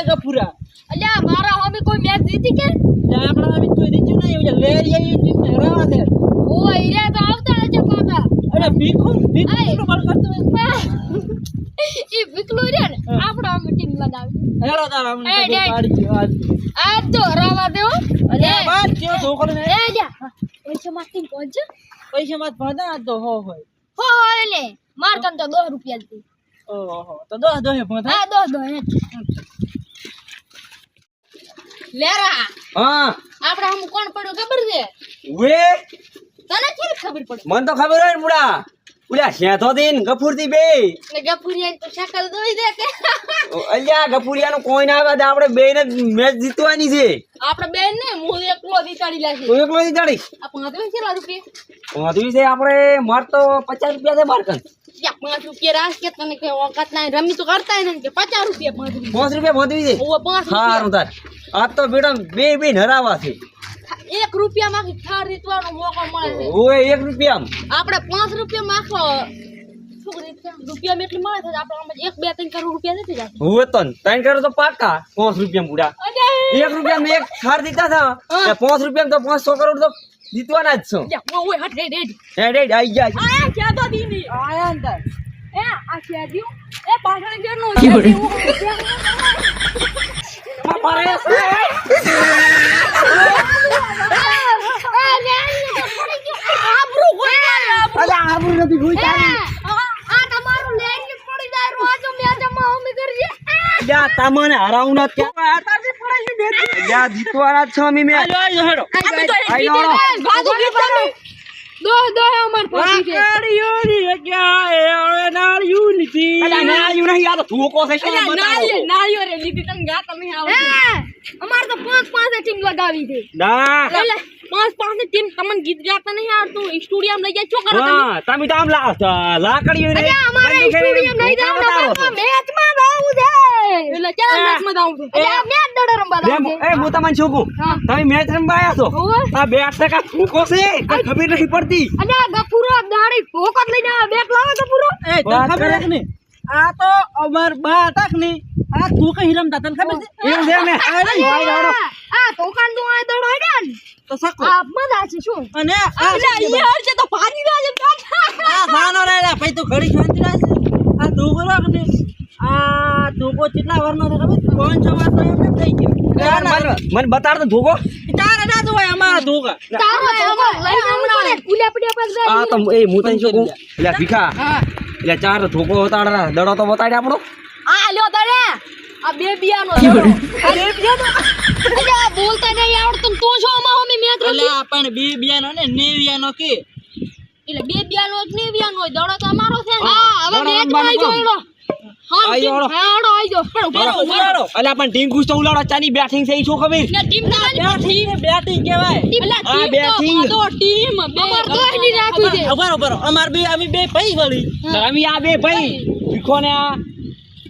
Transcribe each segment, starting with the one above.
ગફુરા અલ્યા મારા હોમી કોઈ મેચ જીતી કે આપણા અમે કોઈ દીધું નહીં એટલે લેરિયા એ ટીમ હરાવા છે ઓ ઈરા તો આવતા છે પાપા અરે ભીખો નો બળ કરતો ઈ વિકલો રે ને આપણો આમ ટીમ લગાવી હેલો તારા અમને તો પાડી ગયો આ તો હરાવા દેવો અલ્યા બાદ કેવો ધોકો ને એ જા પૈસા માંથી પહોંચ પૈસા મત ભદા તો હોય હો લે માર કન તો 10 રૂપિયા હતી ઓહો તો 10 ભદા હા 10 લેરા હા આપડા હમ કોણ પડ્યો ખબર છે વે તને કેવી ખબર પડે મન તો ખબર હોય ને મુડા ઉલ્યા શેથો દીન ગફુરથી બે ને ગફુરિયા તો શકલ દોઈ દે કે અલ્યા ગફુરિયાનો કોઈ ના આવે આપણે બેને મેચ જીતવાની છે આપણે બેન ને હું એકલો દીતાડી લાશે તું એકલો જીતાડી આ 5 કેટલા રૂપિયા વાંધું છે આપણે માર તો 50 રૂપિયા છે મારકન યા 5 રૂપિયા રાસ કે તને કે ઓકાત ના રમી તો કરતા ને કે 50 રૂપિયા 5 રૂપિયા વાંધું છે ઓ 5 સારું તાર આ તો બેટા બે હરાવા છે 1 રૂપિયા માં થાર રીતવાનો મોકો મળે છે ઓય 1 રૂપિયા આપણે 5 રૂપિયા માં રૂપિયા એટલી મળે છે આપણે આમ 1 2 3 કરોડ રૂપિયા નથી જાતો હું તો 3 કરોડ તો પાકા 5 રૂપિયા મુડા 1 રૂપિયા મેં એક થાર દીધા હતા 5 રૂપિયા તો 500 કરોડ તો જીતવાના જ છો ઓય હટ રેડ રેડ આઈ ગયા આ ક્યાં તો દીની આયા અંદર એ આ ક્યાં દીઓ એ પાછળ ગેર નો મારે આબુ નથી કોઈ તારી આ તમારું લેન ની પડી જાય રોજ મેચ માં હમી કરજે યા તમને હરાવું ન ક્યાં તારી પડાઈ છે બે યા જીતવાના જ છો અમે મે આયો હેડો દો અમાર પાછી છે નાળિયો ની ક્યાં એ હવે નાળિયું લીધી અલા નાળિયું નહીં આ તો ધોકો છે શું બતાવો નાળિયો રે લીધી તને ગા તમે આવો અમાર તો 5 ટીમ લગાવી છે ના એટલે 5 ટીમ તમને ગીત ગાતા નહીં આવડતું સ્ટુડિયમ લઈ જાય શું કરો હા તમે તો આમ લાકડીઓ ને અમારે સ્ટુડિયમ લઈ જાવ મેચ માં આવું છે એટલે ચાલ મેચ માં આવું છે એટલે મેચ દડો રમવા આવું છે એ હું તમને શું કહું તમે મેચ રમવા આયા છો આ 2% ધોકો છે કઈ ખબર નહીં પડતી અને આ ગફુરો દાડી ભોકત લઈને આ બેક લાવે ગફુરો એ તને ખબર છે ને આ તો અમર બા તક ની આ તું કઈ રમતા તને ખબર છે એમ છે ને આ દુકાન તો આ દડો હેડન તો સકો આ મજા છે શું અને આ અહીંયા આવશે તો ભાગી જાજે આ સાનો રેડા ભાઈ તું ઘડી શાંતિ રાખ આ ધોકો રાખ ને આ ધોકો કેટલા વરનો છે ખબર 5 વાર તો એમ થઈ ગયો મને બતાડ તો ધોકો તારે ના તો હોય અમારા ધોકા તારો ધોકો લઈને હમણાં કુલ્યા પડ્યા પર આ તો એ હું તને શું કહું એટલે ભીખા એટલે ચાર ધોકો બતાડરા દડો તો બતાડે આપણો આ લ્યો તડે આ બે બિયાનો દડો આ બે બિયાનો અરે બોલતા નહીં આવડતું તું છો અમા અમે મેચ એટલે પણ બે બિયાનો ને નેવિયાનો કે એટલે બે બિયાનો એક નેવિયાનો હોય દડો તો અમારો છે હા હવે મેચ માં આવી ગયો હાડો આઈજો પણ ઉભરો અલા પણ ટીમ ગુસ્તો ઉલાડો ચાની બેટિંગ છે ઈ શું ખબર ને ટીમ તમારી બેટિંગ કહેવાય આ બેટિંગ તો ટીમ બે અમાર દોહની રાખી દે ઉભરો અમાર બે અમે બે પઈ વળી અમે આ બે ભાઈ ભીખો ને આ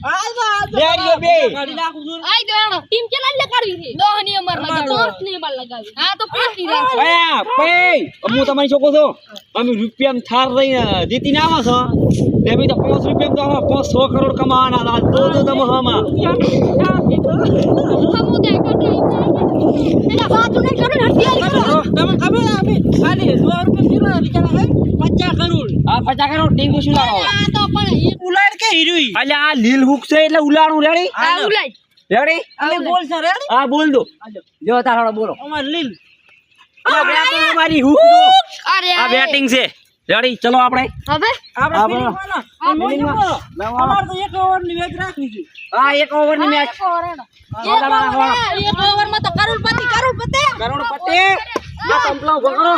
આઈ બે ગાડી નાખું છું આઈ દો એનો ટીમ કેટલા લગાડવી છે દોહની અમાર લગાવી 5 ની અમાર લગાવી હા તો 5 ની રાખી એ પઈ હું તમને શું કહું છું અમે રૂપિયામાં થાર રહીને જીતીને આવા છો ને અમે તો 5 રૂપિયામાં તો 100 કરોડ કમાવાના હતા તો તમે હમા સમુદાય કટે એના બાજુ ને કરો હટિયારી કરો તમને ખબર અમે ખાલી 100 રૂપિયા કેટલા વિચારા 50 કરોડ આ 50 કરોડ ટીમ ગુસ્તો ઉલાડો આ તો પણ ઉલાડ કે હીરુઈ એટલે આ લીલ હુક છે એટલે ઉલાડું રેડી આ ઉલાઈ રેડી અમે બોલ છે રેડી હા બોલ દો જો તારો બોલો અમાર લીલ આ બેટિંગ મારી હુક દો અરે આ બેટિંગ છે રેડી ચલો આપણે હવે આપણે ફિલિંગ બોલો અમાર તો 1 ઓવર ની મેચ રાખવી છે આ 1 ઓવર ની મેચ એક ઓવર માં તો કરોડપતિ કરોડપતિ આ કંપલા ઉભો કરો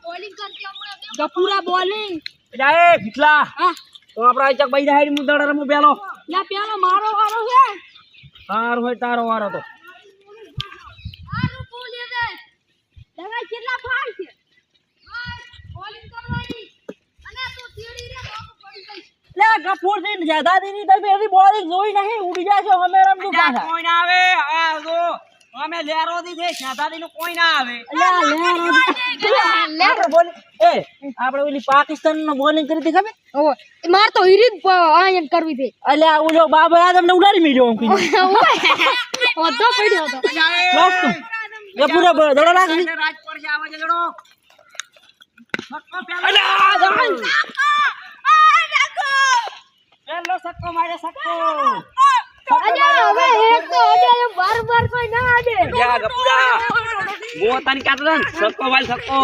બોલિંગ કરતી હમણાં ગફુરા બોલિંગ જાય ભીખલા તો આપડા આચક બાઈ જાય હું દડા રમું પેલો યા પેલો મારો વારો છે તારો હોય તારો વારો તો આનું બોલી દે દવાઈ કેટલા ફાળ છે બોલિંગ કરવાની અને તું તીડી રે બાપુ પડી ગઈ લે ગફૂર થી જ્યાદા દીની તમે એવી બોલિંગ જોઈ નહીં ઉડી જાશો અમે રમતું પાછા કોઈ ના આવે આ જો અમે લેરો દી છે શાદાદી નું કોઈ ના આવે લે બોલ એ આપણે ઓલી પાકિસ્તાન નો બોલિંગ કરી હતી ખબર ઓય માર તો હીરી જ આયન કરવી છે અલ્યા ઓલો બાબર આ તમને ઉડાડી મેલ્યો આમ કીધું ઓય તો પડ્યો તો બસ તું એ પૂરા દડો લાગ રાજ પર છે આવાજે દડો અલ્યા જાન પેલો સક્કો મારે સક્કો અલ્યા હવે એક તો અડે બાર કોઈ ના આડે યા ગપુડા ગોતાની કાટો ને સક્કો વાલ સક્કો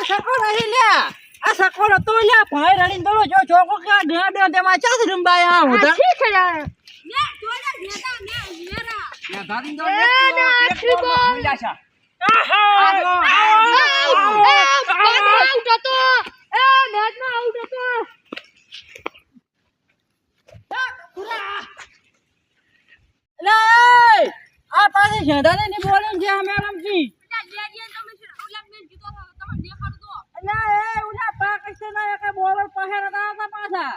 સક્કો નહીં લ્યા આ સક્કો નતો લ્યા ભાઈ રડીને દડો જો ચોકો કે ડે તેમાં ચાસ રંબાયા હું તો ઠીક છે યાર યા દાદી દો એ ના આખી બોલ મિલાશા આઉટ હતો એ મેચમાં આઉટ હતો લે આ પાસે ઝેડાને ની બોલિંગ છે અમે રમજી અલ્યા એ ઉલા પાકિસ્તાન એક બોલર પહેર હતા પાછા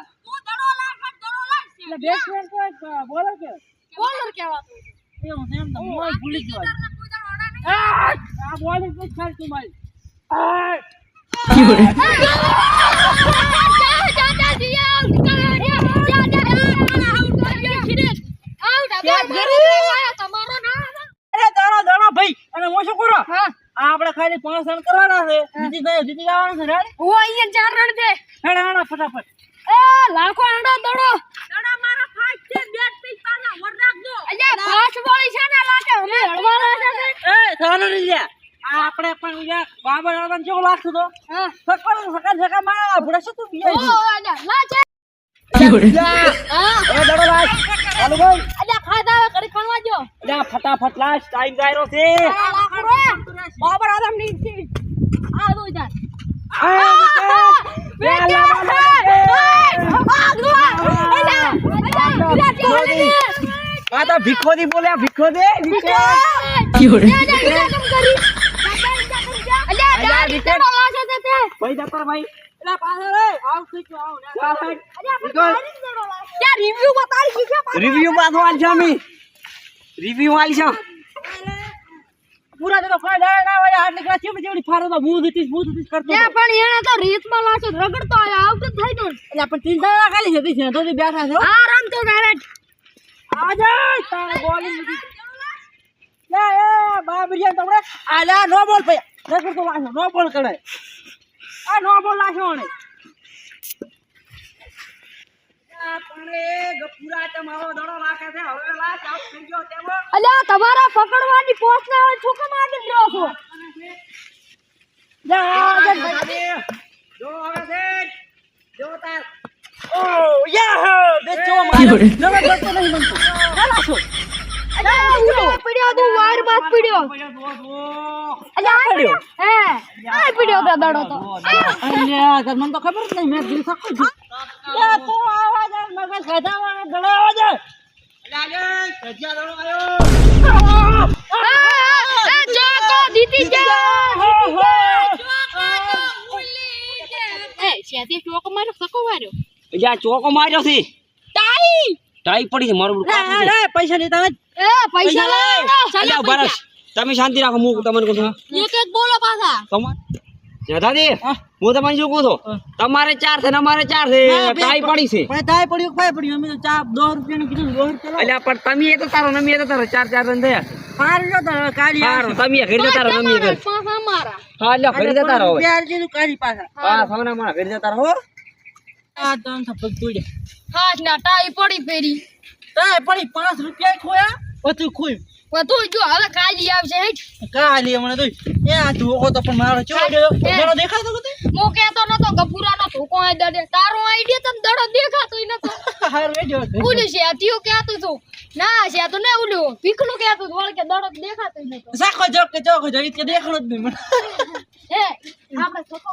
એટલે બેટ્સમેન તો બોલર કે બોલર કેવાતો એવું છે એમ તો મોય ભૂલી ગયો આ બોલિંગ તો ખાલ તું મારી અરે દડો ભાઈ અને હું શું કરું આપણે ખાલી 5 રન કરવાના છે જીતી જવાનું છે રેડી ઓ અહીંયા 4 રન છે હેડા હેડા ફટાફટ એ લાખો અંડો દડો મારા ફાસ્ટ છે બેટ પીચ પાછા વર નાખજો અલ્યા ફાસ્ટ બોલી છે ને લાટે અમે હળવાના છે એ થાનો ની લ્યા આ આપણે પણ યાર બાબર આદમ કેવો લાગતો તો હા સકા મારા ભડે શું તું ઓ બીયા અલ્યા લા છે એ દડો લાગ ચાલુ ભાઈ અલ્યા ખાધા હવે ઘડી ખણવા જો જા ફટાફટ લાસ્ટ ટાઈમ ગાયરો છે બાબર આદમ ની છે આ દો જા આ તો ભીખો દી બોલે ભીખો દે ભાઈ જતા ભાઈ એલા પાછળ રે આવ થઈ ગયો આવ રિવ્યુ બતાડી છે રિવ્યુ પાછો આલ છે અમે રિવ્યુ આલ છે પૂરા તો કોઈ ડાળ ના હોય આટલી ક્લાસ જેવડી ફારો તો બૂધ કરતો યા પણ એને તો રીતમાં લાચો રગડતો આયો આઉટ જ થઈ ગયો એટલે પણ 3 દાડા ખાલી છે તો બેઠા છે આરામ તો ડાયરેક્ટ આજા તાર બોલિંગ લે એ બાબરિયા તમરે આલા નો બોલ પે નકર તો લાશો નો બોલ કરે આ નો બોલ લાશો ને આ પણ એ ગપુરા તમારો દડો રાખે છે હવે લાશ આઉટ થઈ ગયો તેવો અલ્યા તમારા પકડવાની પોસ્ટ ને હવે છોકમ આગળ રહ્યો છો જા જો હવે છે જો તાર ઓ યા બેચો મારે નવા કરતો નહીં બનતો લાશો અલ્યા ઉડો પડ્યો તો વાયર બાદ પડ્યો અલ્યા પડ્યો હે આ પડ્યો તો દડો તો અલ્યા તને તો ખબર જ નહીં મેં દિલ સકો છું યા તું આવા જ મગજ ખાધાવા દડો આવા જ અલ્યા કજિયા દડો આયો એ જોકો દીતી જા એ શેતી ચોક મારો સકો વાર્યો જા ચોકો માર્યો છે ટાઈ પડી છે મારું રે પૈસા લેતા જ એ પૈસા લે અલ્યા બરસ તમે શાંતિ રાખો હું તમને કહું છું એક એક બોલો પાછા તમારે દાદી હું તમને શું કહું છું તમારે 4 છે ને અમારે 4 છે ટાઈ પડી છે પણ તાય પડ્યું ખાય પડ્યું અમે તો ચા 10 રૂપિયાનું કીધું 10 રૂપિયા અલ્યા પણ તમે એ તો તારો નમી એ તો તારો 4 રન થયા પાર જો તો કાઢી સારું તમે ઘરે જતા રહો નમી ઘર પાછા મારા હા અલ્યા ઘરે જતા રહો હવે. રૂપિયા જેનું કાઢી પાછા હા સામના મારા ઘરે જતા રહો આ તમ થપક તોડ્યા હાસ ના ટાઈ પડી ફેરી તાય પડી 5 રૂપિયા ખોયા બધું ખોયું બધું જો હવે કાલી આવશે હેઠ કાલી હમણાં તો એ આ ધોકો તો પણ મારો ચોડ્યો મારો દેખાતો કે મો કેતો નતો ગપુરાનો ધોકો આ દડે તારો આઈડિયા તને દડો દેખાતોય નતો હાર વેડ્યો ઉલી છે તીઓ કેતો તો ના છે તો ને ઉલ્યો ભીખનું કેતો તો વળ કે દડો દેખાતોય નતો સાખો જોક કે જોક જઈ કે દેખાણો જ નહીં મને હે આપણે સકો